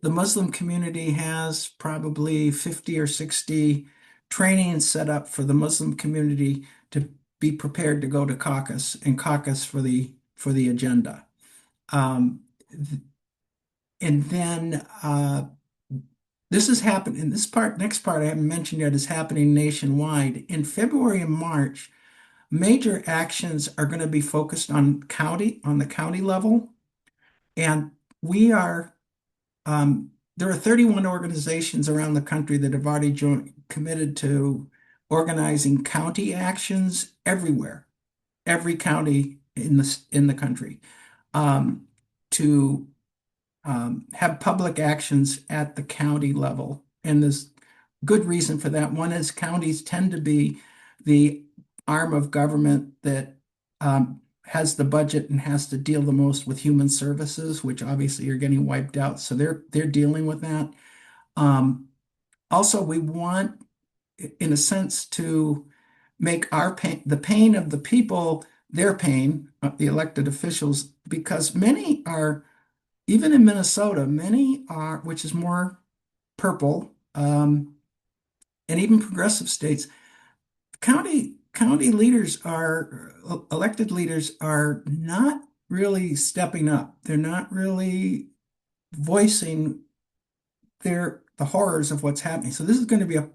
S4: the Muslim community has probably 50 or 60 trainings set up for the Muslim community to be prepared to go to caucus and caucus for the agenda. And then this is happening. Next part I haven't mentioned yet is happening nationwide. In February and March, major actions are going to be focused on the county level. And there are 31 organizations around the country that have already committed to organizing county actions everywhere, every county in the country, to have public actions at the county level. And there's good reason for that. One is counties tend to be the arm of government that has the budget and has to deal the most with human services, which obviously are getting wiped out. So they're dealing with that. Also, we want, in a sense, to make the pain of the people, their pain, the elected officials, because many are, even in Minnesota, which is more purple, and even progressive states, county leaders elected leaders are not really stepping up. They're not really voicing the horrors of what's happening. So this is going to be a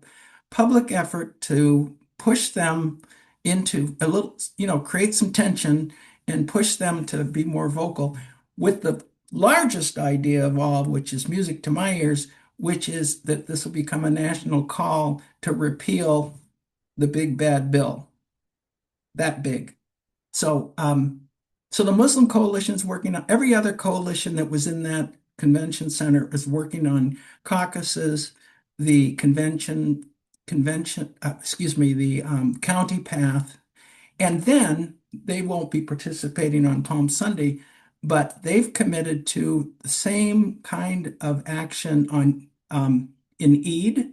S4: public effort to push them into a little, create some tension and push them to be more vocal, with the largest idea of all, which is music to my ears, which is that this will become a national call to repeal the big bad bill. That big. So the Muslim Coalition is working on, every other coalition that was in that convention center is working on caucuses, the the county path, and then they won't be participating on Palm Sunday, but they've committed to the same kind of action in Eid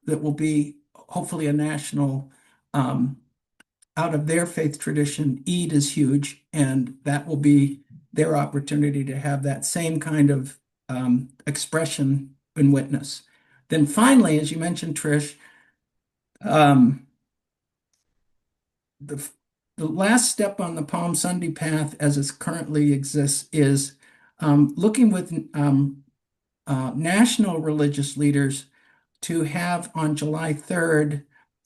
S4: that will be hopefully a national, out of their faith tradition. Eid is huge, and that will be their opportunity to have that same kind of expression and witness. Then finally, as you mentioned, Trish, the last step on the Palm Sunday path as it currently exists is looking with national religious leaders to have on July 3rd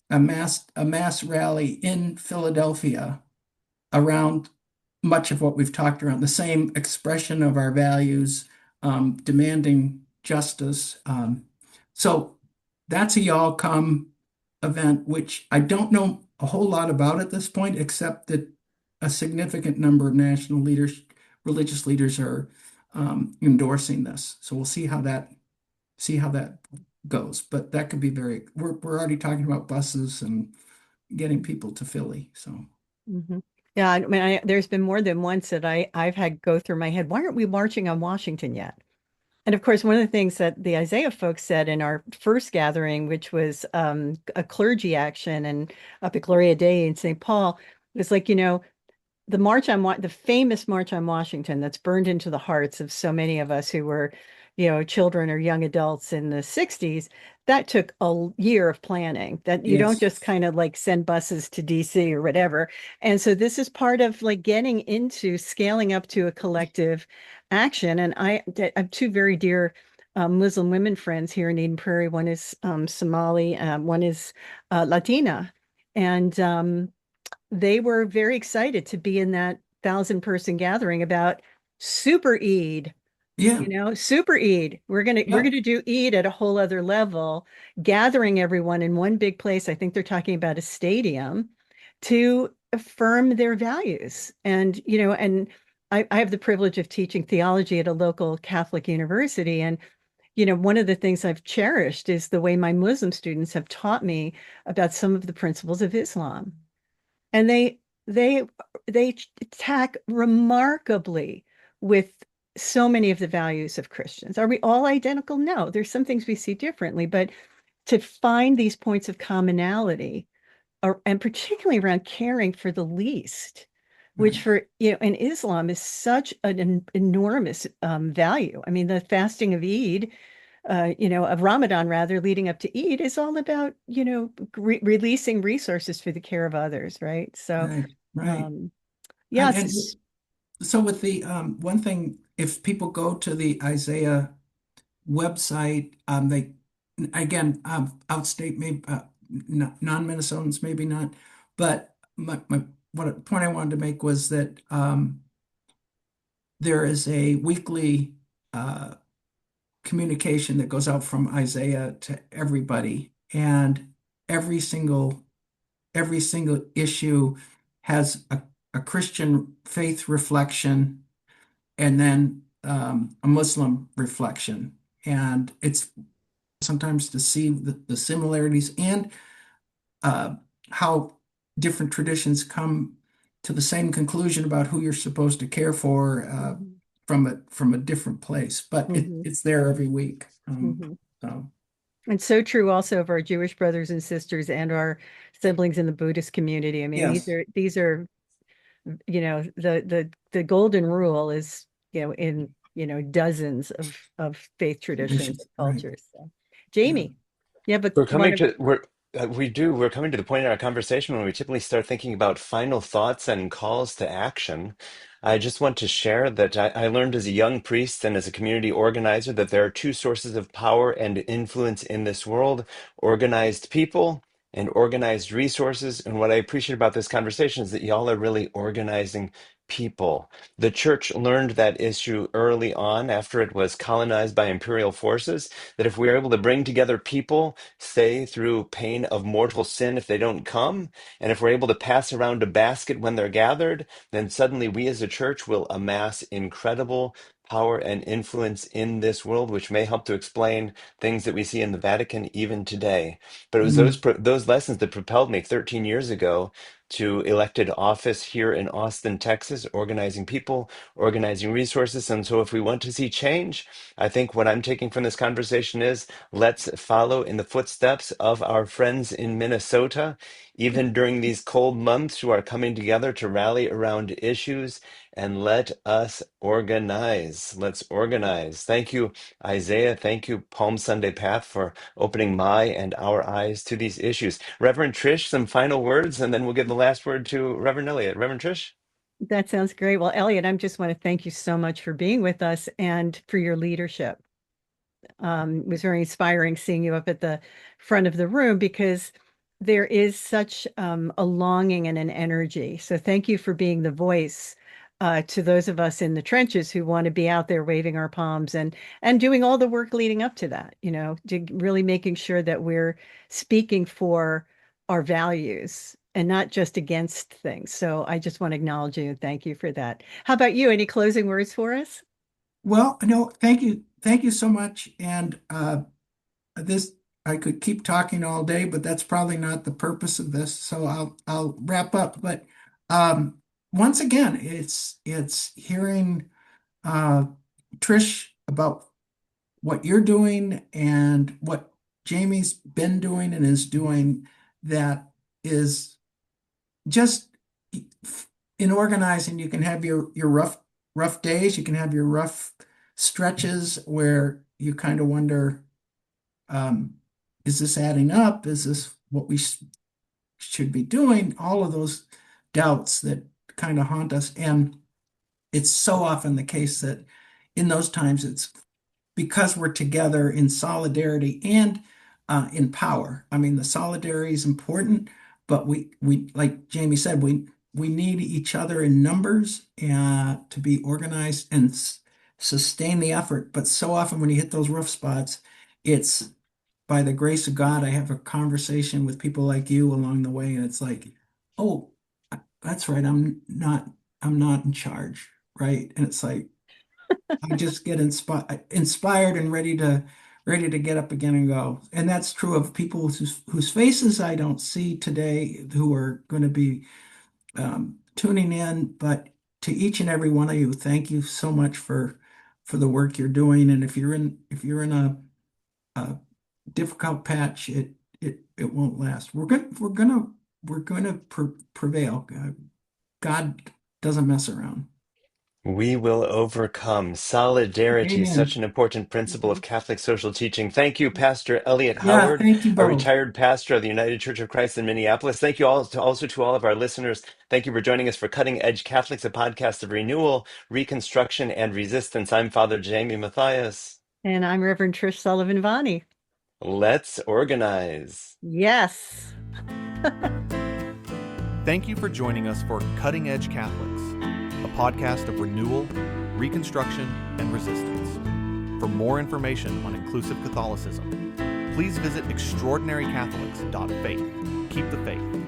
S4: a mass rally in Philadelphia around much of what we've talked around, the same expression of our values, demanding justice. So that's a y'all come event, which I don't know a whole lot about at this point, except that a significant number of national leaders, religious leaders, are endorsing this. So we'll see how that goes. But that could be we're already talking about buses and getting people to Philly. So.
S3: Mm-hmm. Yeah, I mean, there's been more than once that I've had go through my head, why aren't we marching on Washington yet? And of course, one of the things that the Isaiah folks said in our first gathering, which was a clergy action and up at Gloria Dei in St. Paul, was like, the famous March on Washington that's burned into the hearts of so many of us who were, children or young adults in the 60s, that took a year of planning. That you don't just kind of like send buses to DC or whatever. And so this is part of like getting into scaling up to a collective action. And I have two very dear Muslim women friends here in Eden Prairie. One is Somali, one is Latina. And they were very excited to be in that 1,000-person gathering about Super Eid.
S4: Yeah.
S3: Super Eid. We're gonna do Eid at a whole other level, gathering everyone in one big place. I think they're talking about a stadium to affirm their values. And I have the privilege of teaching theology at a local Catholic university, and one of the things I've cherished is the way my Muslim students have taught me about some of the principles of Islam. And they they tack remarkably with so many of the values of Christians. Are we all identical? No, there's some things we see differently, but to find these points of commonality, and particularly around caring for the least, which
S4: Right.
S3: for in Islam is such an enormous value. I mean, the fasting of Eid, of Ramadan rather, leading up to Eid is all about, releasing resources for the care of others, right? So,
S4: Right. Right.
S3: um,
S4: And,
S3: yes,
S4: and so with the one thing, if people go to the Isaiah website, they again outstate maybe non-Minnesotans maybe not, but what point I wanted to make was that there is a weekly uh, communication that goes out from Isaiah to everybody, and every single every single issue has a Christian faith reflection and then a Muslim reflection. And it's sometimes to see the similarities and uh, how different traditions come to the same conclusion about who you're supposed to care for
S3: mhm,
S4: from a different place. But
S3: mhm,
S4: it's there every week.
S3: mhm.
S4: So
S3: And so true also of our Jewish brothers and sisters and our siblings in the Buddhist community. I mean, these
S4: yes,
S3: are these are the golden rule is, in, dozens of faith traditions
S4: traditions,
S3: and
S4: right?
S3: cultures. So,
S4: Yeah.
S3: Jamie, yeah, but
S2: We're
S3: one
S2: coming
S3: of
S2: to we're coming to the point in our conversation when we typically start thinking about final thoughts and calls to action. I just want to share that I learned as a young priest and as a community organizer that there are two sources of power and influence in this world: organized people and organized resources. And what I appreciate about this conversation is that y'all are really organizing people. The church learned that issue early on after it was colonized by imperial forces, that if we are able to bring together people, say through pain of mortal sin if they don't come, and if we're able to pass around a basket when they're gathered, then suddenly we as a church will amass incredible power and influence in this world, which may help to explain things that we see in the Vatican even today. But it was
S4: Mhm.
S2: those lessons that propelled me 13 years ago to elected office here in Austin, Texas, organizing people, organizing resources. And so if we want to see change, I think what I'm taking from this conversation is let's follow in the footsteps of our friends in Minnesota, even during these cold months, who are coming together to rally around issues, and let us organize. Let's organize. Thank you, Isaiah. Thank you, Palm Sunday Path, for opening my and our eyes to these issues. Reverend Trish, some final words, and then we'll give the last word to Reverend Elliot. Reverend Trish?
S3: that sounds great. Well, Elliot, I just want to thank you so much for being with us and for your leadership. It was very inspiring seeing you up at the front of the room because there is such a longing and an energy. So thank you for being the voice to those of us in the trenches who want to be out there waving our palms and doing all the work leading up to that, really making sure that we're speaking for our values and not just against things. So I just want to acknowledge you and thank you for that. How about you? Any closing words for us?
S4: Well, no, thank you so much. And this I could keep talking all day, but that's probably not the purpose of this. So I'll wrap up. But um, once again, it's hearing uh, Trish about what you're doing and what Jamie's been doing and is doing that is just in organizing. You can have your rough days, you can have your rough stretches where you kind of wonder, um, is this adding up? Is this what we should be doing? All of those doubts that kind of haunt us. And it's so often the case that in those times, it's because we're together in solidarity and in power. I mean, the solidarity is important, but we like Jamie said, we need each other in numbers to be organized and sustain the effort. But so often when you hit those rough spots, it's by the grace of God, I have a conversation with people like you along the way, and it's like, oh, that's right, I'm not in charge, right? And it's like I just get inspired and ready to ready to get up again and go. And that's true of people whose faces I don't see today who are going to be tuning in. But to each and every one of you, thank you so much for the work you're doing. And if you're in a difficult patch, it won't last. We're gonna prevail. God doesn't mess around.
S2: We will overcome. Solidarity is such
S4: Amen.
S2: an important principle of Catholic social teaching. Thank you, Pastor Elliot
S4: Yeah,
S2: Howard,
S4: thank you
S2: a
S4: both.
S2: retired pastor of the United Church of Christ in Minneapolis. Thank you also to all of our listeners. Thank you for joining us for Cutting Edge Catholics, a podcast of renewal, reconstruction, and resistance. I'm Father Jamie Matthias.
S3: And I'm Reverend Trish Sullivan Vani.
S2: Let's organize.
S3: Yes.
S1: Thank you for joining us for Cutting Edge Catholics, a podcast of renewal, reconstruction, and resistance. For more information on inclusive Catholicism, please visit extraordinarycatholics.faith. Keep the faith.